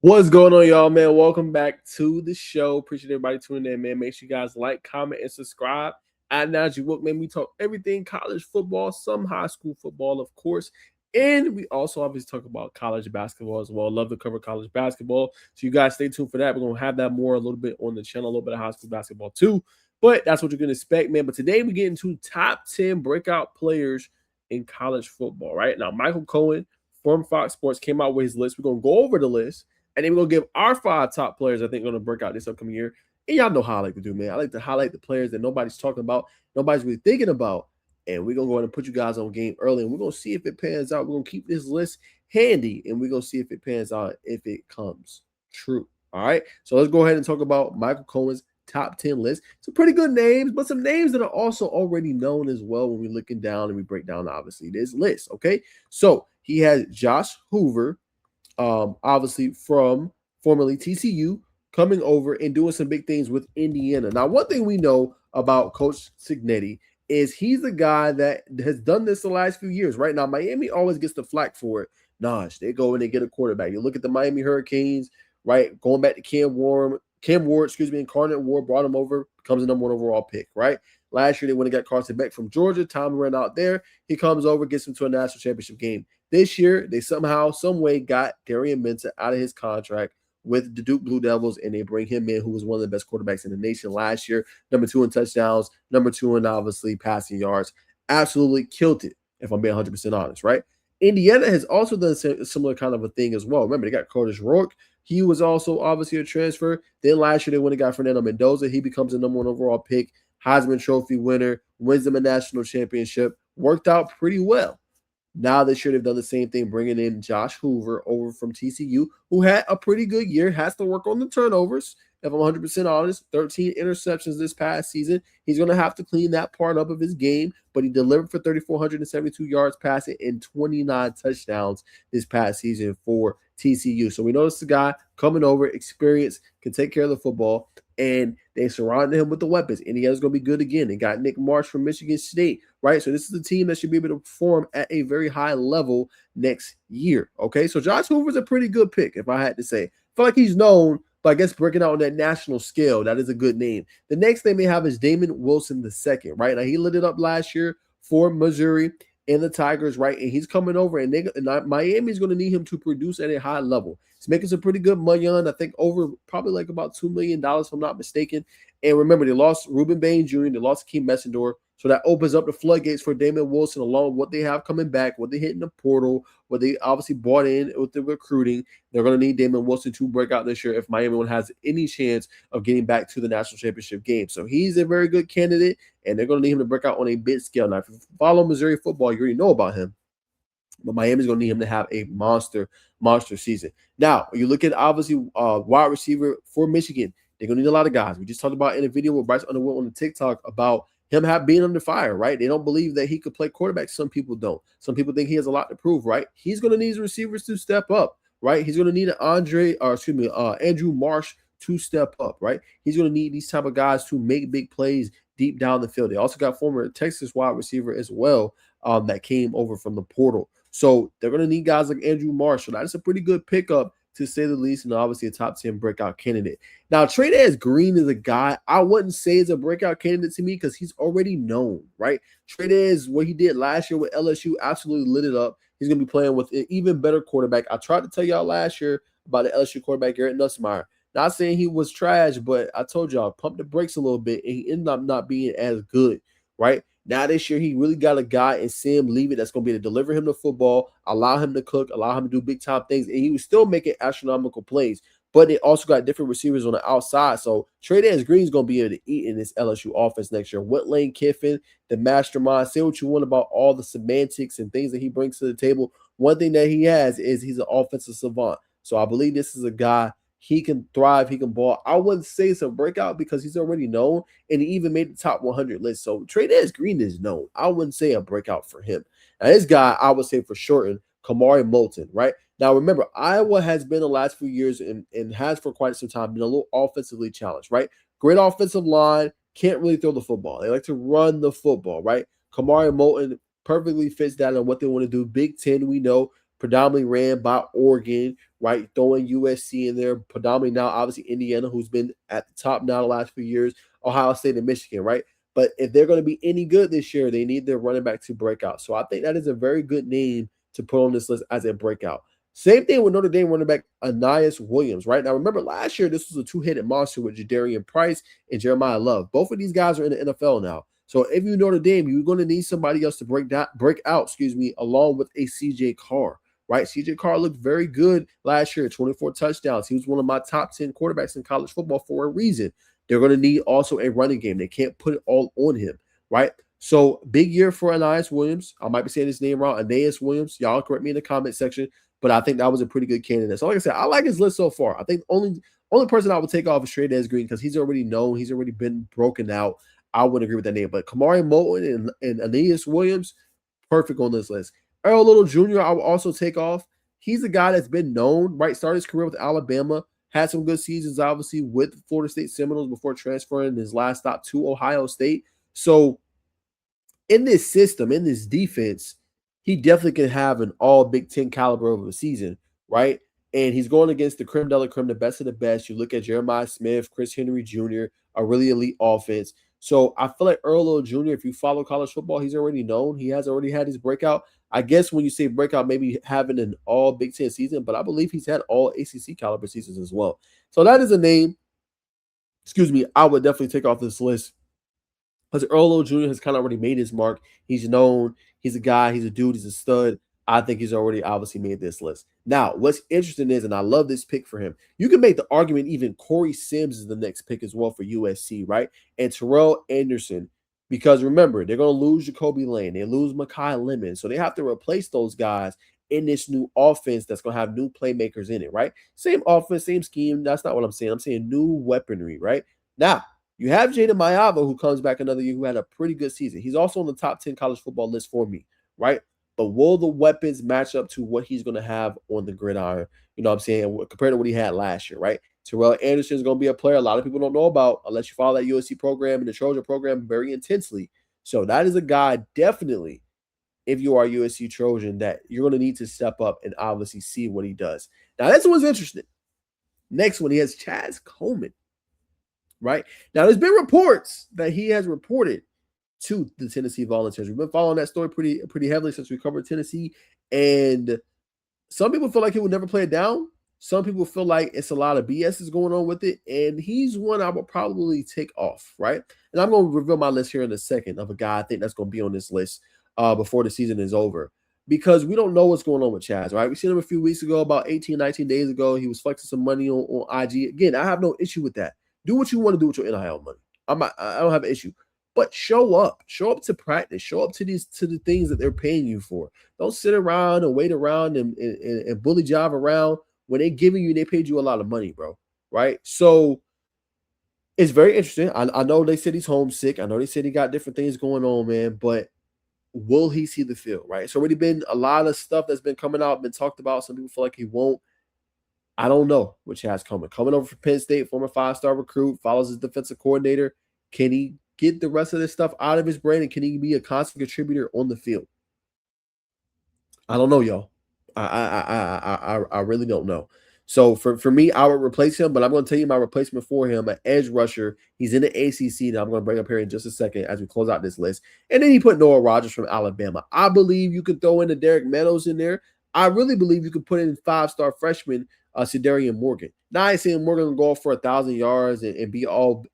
What's going on, y'all, man? Welcome back to the show. Appreciate everybody tuning in, man. Make sure you guys like, comment, and subscribe. At Najeh, man, we talk everything college football, some high school football, of course. And we also obviously talk about college basketball as well. Love to cover college basketball. So you guys stay tuned for that. We're going to have that more a little bit on the channel, a little bit of high school basketball too. But that's what you're going to expect, man. But today we get into top 10 breakout players in college football, right? Now, Michael Cohen from Fox Sports came out with his list. We're going to go over the list. And then we're going to give our 5 top players I think going to break out this upcoming year. And y'all know how I like to do, man. I like to highlight the players that nobody's talking about, nobody's really thinking about. And we're going to go ahead and put you guys on game early. And we're going to see if it pans out. We're going to keep this list handy. And we're going to see if it pans out, if it comes true. All right. So let's go ahead and talk about Michael Cohen's top 10 list. Some pretty good names, but some names that are also already known as well when we're looking down and we break down, obviously, this list. Okay. So he has Josh Hoover. Obviously from formerly TCU, coming over and doing some big things with Indiana. Now, one thing we know about Coach Cignetti is he's the guy that has done this the last few years. Right now, Miami always gets the flack for it. They go and they get a quarterback. You look at the Miami Hurricanes, right? Going back to Cam Ward, and Carnett Ward brought him over, becomes the #1 overall pick, right? Last year, they went and got Carson Beck from Georgia. Tom ran out there. He comes over, gets him to a national championship game. This year, they somehow, some way got Darian Minton out of his contract with the Duke Blue Devils, and they bring him in, who was one of the best quarterbacks in the nation last year. #2 in touchdowns, #2 in, obviously, passing yards. Absolutely killed it, if I'm being 100% honest, right? Indiana has also done a similar kind of a thing as well. Remember, they got Curtis Rourke. He was also obviously a transfer. Then last year, they went and got Fernando Mendoza. He becomes the #1 overall pick, Heisman Trophy winner, wins them a national championship. Worked out pretty well. Now they should have done the same thing, bringing in Josh Hoover over from TCU, who had a pretty good year, has to work on the turnovers. If I'm 100% honest, 13 interceptions this past season. He's going to have to clean that part up of his game, but he delivered for 3,472 yards passing and 29 touchdowns this past season for TCU. So we noticed the guy coming over, experienced, can take care of the football, and they surrounded him with the weapons. Indiana's going to be good again. They got Nick Marsh from Michigan State, right? So this is a team that should be able to perform at a very high level next year, okay? So Josh Hoover's a pretty good pick, if I had to say. I feel like he's known, but I guess breaking out on that national scale, that is a good name. The next name they have is Damon Wilson II, right? Now, he lit it up last year for Missouri and the Tigers, right? And he's coming over, and Miami's going to need him to produce at a high level. He's making some pretty good money on, I think, over probably like about $2 million, if I'm not mistaken. And remember, they lost Ruben Bain Jr., they lost Keem Messenger. So that opens up the floodgates for Damon Wilson, along with what they have coming back, what they hit in the portal, what they obviously bought in with the recruiting. They're going to need Damon Wilson to break out this year if Miami has any chance of getting back to the national championship game. So he's a very good candidate, and they're going to need him to break out on a big scale. Now, if you follow Missouri football, you already know about him. But Miami's going to need him to have a monster season. Now, when you look at, obviously, wide receiver for Michigan, they're going to need a lot of guys. We just talked about in a video with Bryce Underwood on the TikTok about him being under fire, right? They don't believe that he could play quarterback. Some people don't. Some people think he has a lot to prove, right? He's going to need his receivers to step up, right? He's going to need Andrew Marsh to step up, right? He's going to need these type of guys to make big plays deep down the field. They also got former Texas wide receiver as well that came over from the portal. So they're going to need guys like Andrew Marsh. So that's a pretty good pickup, to say the least, and obviously a top 10 breakout candidate. Now, Trey Green is a guy I wouldn't say is a breakout candidate to me because he's already known, right? Trey, what he did last year with LSU, absolutely lit it up. He's going to be playing with an even better quarterback. I tried to tell y'all last year about the LSU quarterback, Garrett Nussmeier. Not saying he was trash, but I told y'all, pump the brakes a little bit, and he ended up not being as good, right? Now this year, he really got a guy in Sam Leavitt that's going to be able to deliver him the football, allow him to cook, allow him to do big-time things, and he was still making astronomical plays. But they also got different receivers on the outside. So Trey Green is going to be able to eat in this LSU offense next year. With Lane Kiffin, the mastermind, say what you want about all the semantics and things that he brings to the table. One thing that he has is he's an offensive savant. So I believe this is a guy. He can thrive. He can ball. I wouldn't say it's a breakout because he's already known, and he even made the top 100 list. So Trey Green is known. I wouldn't say a breakout for him. Now, this guy, I would say for shorten, Kamari Moulton, right? Now, remember, Iowa has been the last few years and has for quite some time been a little offensively challenged, right? Great offensive line, can't really throw the football. They like to run the football, right? Kamari Moulton perfectly fits that on what they want to do. Big Ten, we know. predominantly ran by Oregon, right? Throwing USC in there, predominantly now, obviously, Indiana, who's been at the top now the last few years, Ohio State and Michigan, right? But if they're going to be any good this year, they need their running back to break out. So I think that is a very good name to put on this list as a breakout. Same thing with Notre Dame running back Anais Williams, right? Now, remember last year, this was a two-headed monster with Jadarian Price and Jeremiah Love. Both of these guys are in the NFL now. So if you Notre Dame, you're going to need somebody else to break out, along with a CJ Carr, right? CJ Carr looked very good last year, 24 touchdowns. He was one of my top 10 quarterbacks in college football for a reason. They're going to need also a running game. They can't put it all on him, right? So big year for Anais Williams. I might be saying his name wrong, Anais Williams. Y'all correct me in the comment section, but I think that was a pretty good candidate. So like I said, I like his list so far. I think the only person I would take off is Trey Green because he's already known. He's already been broken out. I wouldn't agree with that name. But Kamari Moulton and Anais Williams, perfect on this list. Earl Little Jr., I will also take off. He's a guy that's been known, right? Started his career with Alabama, had some good seasons, obviously, with Florida State Seminoles before transferring his last stop to Ohio State. So in this system, in this defense, he definitely can have an all Big Ten caliber of a season, right? And he's going against the creme de la creme, the best of the best. You look at Jeremiah Smith, Chris Henry Jr., a really elite offense. So I feel like Earl Little Jr., if you follow college football, he's already known. He has already had his breakout. I guess when you say breakout, maybe having an all Big Ten season, but I believe he's had all ACC caliber seasons as well. So that is a name, I would definitely take off this list. Because Earl Little Jr. has kind of already made his mark. He's known. He's a guy. He's a dude. He's a stud. I think he's already obviously made this list. Now, what's interesting is, and I love this pick for him, you can make the argument even Corey Sims is the next pick as well for USC, right? And Terrell Anderson, because remember, they're going to lose Jacoby Lane. They lose Mekhi Lemon. So they have to replace those guys in this new offense that's going to have new playmakers in it, right? Same offense, same scheme. That's not what I'm saying. I'm saying new weaponry, right? Now, you have Jaden Mayava, who comes back another year, who had a pretty good season. He's also on the top 10 college football list for me, right? But will the weapons match up to what he's going to have on the gridiron? You know what I'm saying? Compared to what he had last year, right? Terrell Anderson is going to be a player a lot of people don't know about unless you follow that USC program and the Trojan program very intensely. So that is a guy definitely, if you are a USC Trojan, that you're going to need to step up and obviously see what he does. Now, this one's interesting. Next one, he has Chaz Coleman. Right now, there's been reports that he has reported to the Tennessee Volunteers. We've been following that story pretty heavily since we covered Tennessee, and some people feel like he would never play it down. Some people feel like it's a lot of BS is going on with it, and he's one I would probably take off, right? And I'm going to reveal my list here in a second of a guy I think that's going to be on this list before the season is over, because we don't know what's going on with Chaz, right? We seen him a few weeks ago, about 18, 19 days ago. He was flexing some money on IG. Again, I have no issue with that. Do what you want to do with your NIL money. I don't have an issue. But show up to practice, show up to the things that they're paying you for. Don't sit around and wait around and bully jive around when they paid you a lot of money, bro. Right? So it's very interesting. I know they said he's homesick. I know they said he got different things going on, man, but will he see the field, right? It's already been a lot of stuff that's been coming out, been talked about. Some people feel like he won't. I don't know what Chaz Coleman. Coming over from Penn State, former 5-star recruit, follows his defensive coordinator. Can he get the rest of this stuff out of his brain, and can he be a constant contributor on the field? I don't know, y'all. I really don't know. So for me, I would replace him, but I'm going to tell you my replacement for him, an edge rusher. He's in the ACC that I'm going to bring up here in just a second as we close out this list. And then he put Noah Rogers from Alabama. I believe you could throw in the Derek Meadows in there. I really believe you could put in 5-star freshman Cedarian Morgan. Now I ain't saying Morgan will go off for 1,000 yards and be all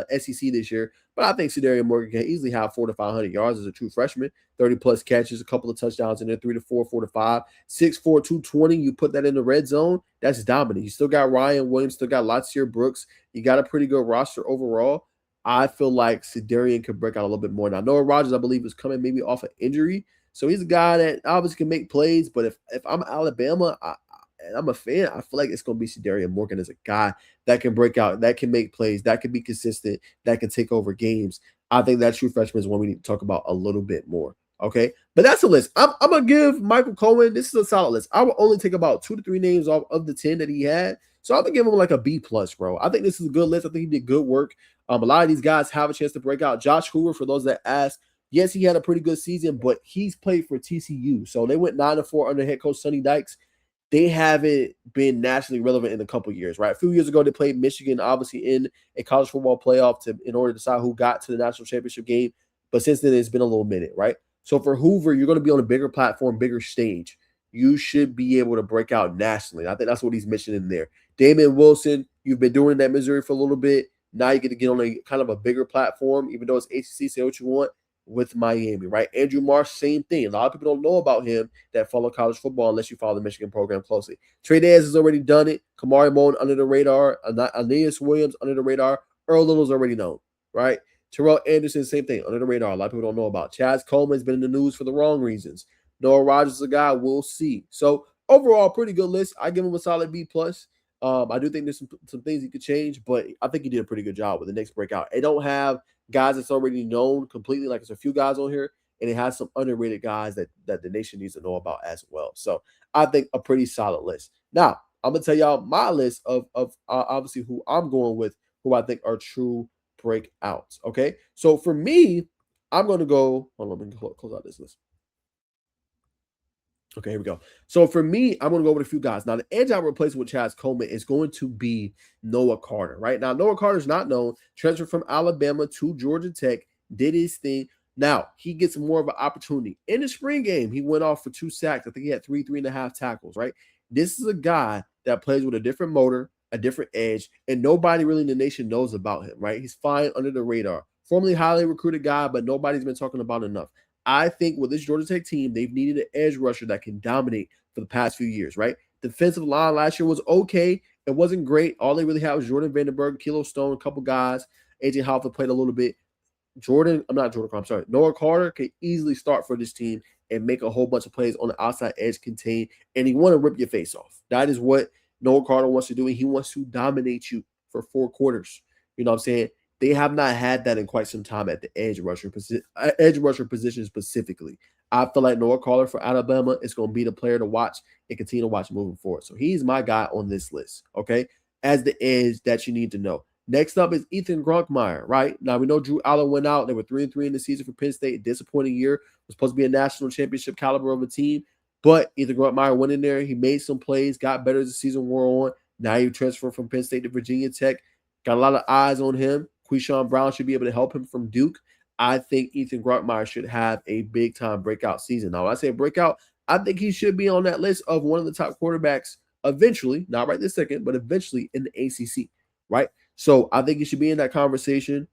SEC this year, but I think Cedarian Morgan can easily have 400 to 500 yards as a true freshman, 30-plus catches, a couple of touchdowns in there, 3 to 4, 4 to 5, 6'4", 220. You put that in the red zone, that's dominant. You still got Ryan Williams, still got Latsier Brooks. You got a pretty good roster overall. I feel like Cedarian could break out a little bit more. Now, Noah Rogers, I believe, is coming maybe off an injury, so he's a guy that obviously can make plays, but if I'm Alabama, and I'm a fan, I feel like it's going to be Cedarian Morgan as a guy that can break out, that can make plays, that can be consistent, that can take over games. I think that true freshman is one we need to talk about a little bit more. Okay, but that's a list. I'm going to give Michael Cohen, this is a solid list. I will only take about 2 to 3 names off of the 10 that he had. So I'm going to give him like a B+, bro. I think this is a good list. I think he did good work. A lot of these guys have a chance to break out. Josh Hoover, for those that ask, Yes, he had a pretty good season, but he's played for TCU. So they went 9-4 under head coach Sonny Dykes. They haven't been nationally relevant in a couple years, right? A few years ago, they played Michigan, obviously in a college football playoff in order to decide who got to the national championship game. But since then, it's been a little minute, right? So for Hoover, you're going to be on a bigger platform, bigger stage. You should be able to break out nationally. I think that's what he's mentioning there. Damon Wilson, you've been doing that Missouri for a little bit. Now you get to get on a kind of a bigger platform, even though it's ACC. Say what you want with Miami, right? Andrew Marsh, same thing. A lot of people don't know about him that follow college football unless you follow the Michigan program closely. Trey Dance has already done it. Kamari Moan under the radar. Aeneas Williams under the radar. Earl Little's already known, right? Terrell Anderson, same thing, under the radar. A lot of people don't know about. Chaz Coleman's been in the news for the wrong reasons. Noah Rogers is a guy we'll see. So overall, pretty good list. I give him a solid B plus. I do think there's some things he could change, but I think he did a pretty good job with the next breakout. They don't have guys that's already known completely. Like there's a few guys on here, and it has some underrated guys that the nation needs to know about as well. So I think a pretty solid list. Now I'm gonna tell y'all my list of obviously who I'm going with, who I think are true breakouts. Okay, so for me, I'm gonna go. Hold on, let me close out this list. Okay, here we go. So for me, I'm going to go with a few guys. Now, the edge I replace with Chaz Coleman is going to be Noah Carter, right? Now, Noah Carter is not known. Transferred from Alabama to Georgia Tech, did his thing. Now, he gets more of an opportunity. In the spring game, he went off for 2 sacks. I think he had 3.5 tackles, right? This is a guy that plays with a different motor, a different edge, and nobody really in the nation knows about him, right? He's flying under the radar. Formerly highly recruited guy, but nobody's been talking about enough. I think with this Georgia Tech team, they've needed an edge rusher that can dominate for the past few years, right? Defensive line last year was okay. It wasn't great. All they really had was Jordan Vandenberg, Kilo Stone, a couple guys. AJ Hoffa played a little bit. Noah Carter can easily start for this team and make a whole bunch of plays on the outside edge contain, and he want to rip your face off. That is what Noah Carter wants to do, and he wants to dominate you for 4 quarters. You know what I'm saying? They have not had that in quite some time at the edge rusher position specifically. I feel like Noah Carter for Alabama is going to be the player to watch and continue to watch moving forward. So he's my guy on this list, okay, as the edge that you need to know. Next up is Ethan Gronkmeyer, right? Now, we know Drew Allen went out. They were 3-3 in the season for Penn State. Disappointing year. Was supposed to be a national championship caliber of a team. But Ethan Gronkmeyer went in there. He made some plays, got better as the season wore on. Now he transferred from Penn State to Virginia Tech. Got a lot of eyes on him. Quishon Brown should be able to help him from Duke. I think Ethan Gronkmeyer should have a big-time breakout season. Now, when I say breakout, I think he should be on that list of one of the top quarterbacks eventually, not right this second, but eventually in the ACC, right? So I think he should be in that conversation.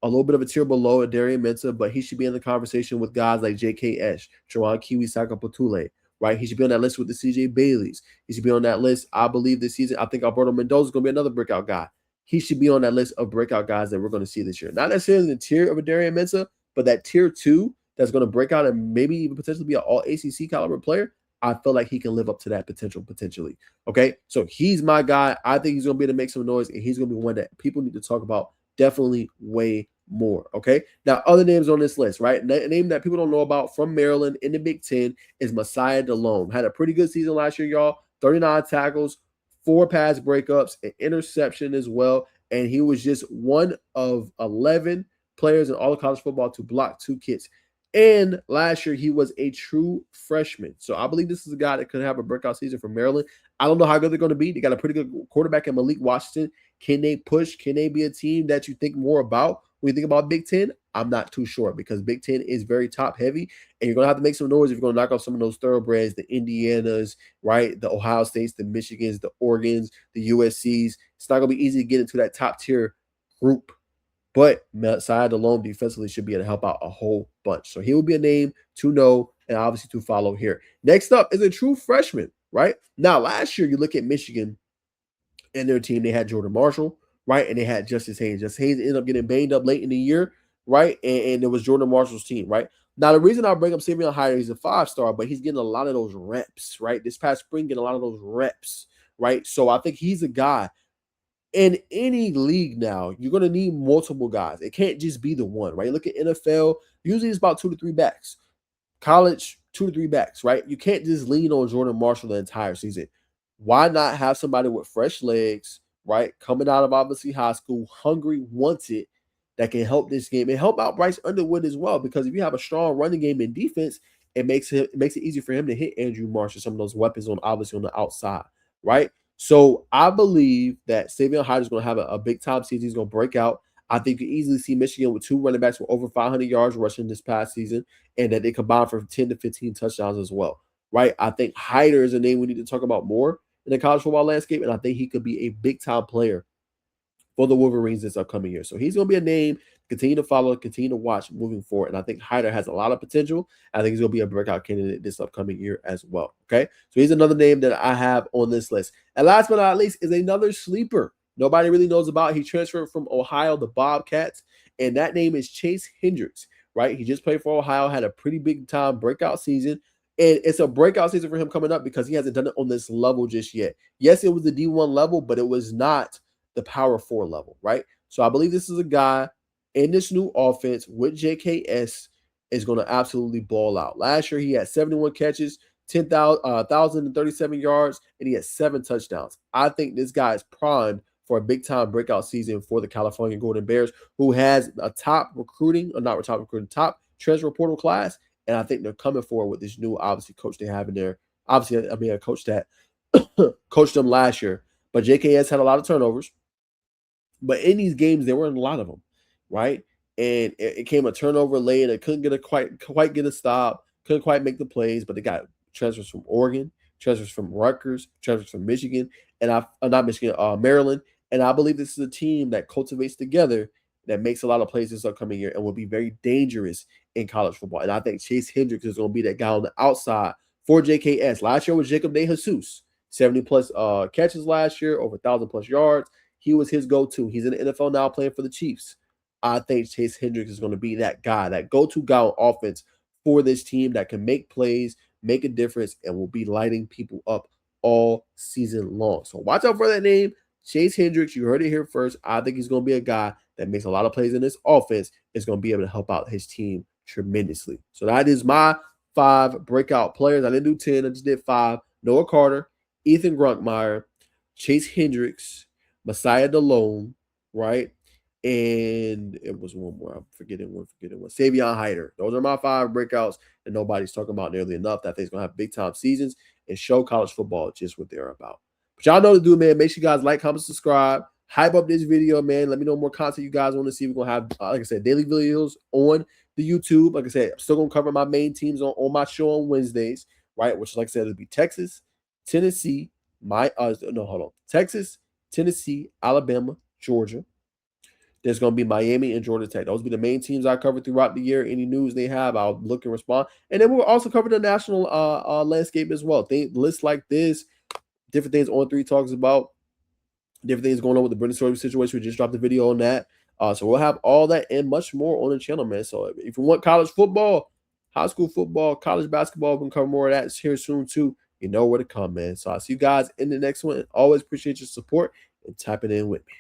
A little bit of a tier below Darian Mensah, but he should be in the conversation with guys like J.K. Esch, Jawan Kiwi Sakapatule, right? He should be on that list with the C.J. Baileys. He should be on that list, I believe, this season. I think Alberto Mendoza is going to be another breakout guy. He should be on that list of breakout guys that we're going to see this year. Not necessarily the tier of a Darian Mensah, but that tier 2 that's going to break out and maybe even potentially be an all-ACC caliber player. I feel like he can live up to that potentially. Okay, so he's my guy. I think he's going to be able to make some noise, and he's going to be one that people need to talk about definitely way more. Okay, now other names on this list, right? A name that people don't know about from Maryland in the Big Ten is Messiah Delhomme. Had a pretty good season last year, y'all. 39 tackles, 4 pass breakups, an interception as well, and he was just one of 11 players in all of college football to block 2 kicks. And last year, he was a true freshman. So I believe this is a guy that could have a breakout season for Maryland. I don't know how good they're going to be. They got a pretty good quarterback in Malik Washington. Can they push? Can they be a team that you think more about when you think about Big Ten? I'm not too sure because Big Ten is very top heavy, and you're going to have to make some noise if you're going to knock off some of those thoroughbreds, the Indianas, right? The Ohio States, the Michigans, the Oregons, the USCs. It's not going to be easy to get into that top tier group. But Messiah Delhomme defensively should be able to help out a whole bunch. So he will be a name to know and obviously to follow here. Next up is a true freshman, right? Now, last year, you look at Michigan and their team, they had Jordan Marshall, right? And they had Justice Haynes. Justice Haynes ended up getting banged up late in the year, right? And it was Jordan Marshall's team, right? Now, the reason I bring up Savion Hyder, he's a 5-star, but he's getting a lot of those reps, right? This past spring, getting a lot of those reps, right? So I think he's a guy. In any league now, you're going to need multiple guys. It can't just be the one, right? Look at NFL. Usually it's about 2 to 3 backs. College, 2 to 3 backs, right? You can't just lean on Jordan Marshall the entire season. Why not have somebody with fresh legs, right? Coming out of obviously high school, hungry, wants it, that can help this game and help out Bryce Underwood as well. Because if you have a strong running game and defense, it makes it easy for him to hit Andrew Marsh or some of those weapons obviously on the outside, right? So I believe that Savion Hyder is going to have a big time season. He's going to break out. I think you easily see Michigan with 2 running backs with over 500 yards rushing this past season, and that they combine for 10 to 15 touchdowns as well, right? I think Hyder is a name we need to talk about more in the college football landscape, and I think he could be a big time player for the Wolverines this upcoming year. So he's going to be a name, continue to follow, continue to watch moving forward. And I think Hyder has a lot of potential. I think he's going to be a breakout candidate this upcoming year as well. Okay. So he's another name that I have on this list. And last but not least is another sleeper nobody really knows about. He transferred from Ohio, the Bobcats, and that name is Chase Hendricks, right? He just played for Ohio, had a pretty big time breakout season. And it's a breakout season for him coming up because he hasn't done it on this level just yet. Yes, it was the D1 level, but it was not the Power 4 level, right? So I believe this is a guy in this new offense with JKS is going to absolutely ball out. Last year, he had 71 catches, 1,037 yards, and he had 7 touchdowns. I think this guy is primed for a big-time breakout season for the California Golden Bears, who has a top transfer portal class, and I think they're coming forward with this new, obviously, coach they have in there. Obviously, I mean, a coach that coached them last year. But JKS had a lot of turnovers. But in these games, there weren't a lot of them, right? And it came a turnover late. It couldn't get quite get a stop. Couldn't quite make the plays. But they got transfers from Oregon, transfers from Rutgers, transfers from Michigan, and Maryland. And I believe this is a team that cultivates together, that makes a lot of plays this upcoming year, and will be very dangerous in college football. And I think Chase Hendricks is going to be that guy on the outside for JKS. Last year was Jacob DeJesus, 70 plus catches last year, over 1,000 plus yards. He was his go-to. He's in the NFL now playing for the Chiefs. I think Chase Hendricks is going to be that guy, that go-to guy on offense for this team that can make plays, make a difference, and will be lighting people up all season long. So watch out for that name, Chase Hendricks. You heard it here first. I think he's going to be a guy that makes a lot of plays in this offense, is going to be able to help out his team tremendously. So that is my 5 breakout players. I didn't do 10. I just did 5. Noah Carter, Ethan Grunkmeyer, Chase Hendricks, Messiah DeLone, right? And it was one more. I'm forgetting one. Savion Hyder. Those are my 5 breakouts that nobody's talking about nearly enough. That thing's going to have big-time seasons and show college football just what they're about. But y'all know what to do, man. Make sure you guys like, comment, subscribe. Hype up this video, man. Let me know more content you guys want to see. We're going to have, like I said, daily videos on the YouTube. Like I said, I'm still going to cover my main teams on my show on Wednesdays, right? Which, like I said, it'll be Texas, Tennessee, Texas, Tennessee, Alabama, Georgia. There's going to be Miami and Georgia Tech. Those will be the main teams I cover throughout the year. Any news they have, I'll look and respond. And then we'll also cover the national landscape as well. Lists like this, different things On 3 talks about, different things going on with the Brendan Story situation. We just dropped a video on that. So we'll have all that and much more on the channel, man. So if you want college football, high school football, college basketball, we can cover more of that here soon too. You know where to come, man. So I'll see you guys in the next one. Always appreciate your support and tapping in with me.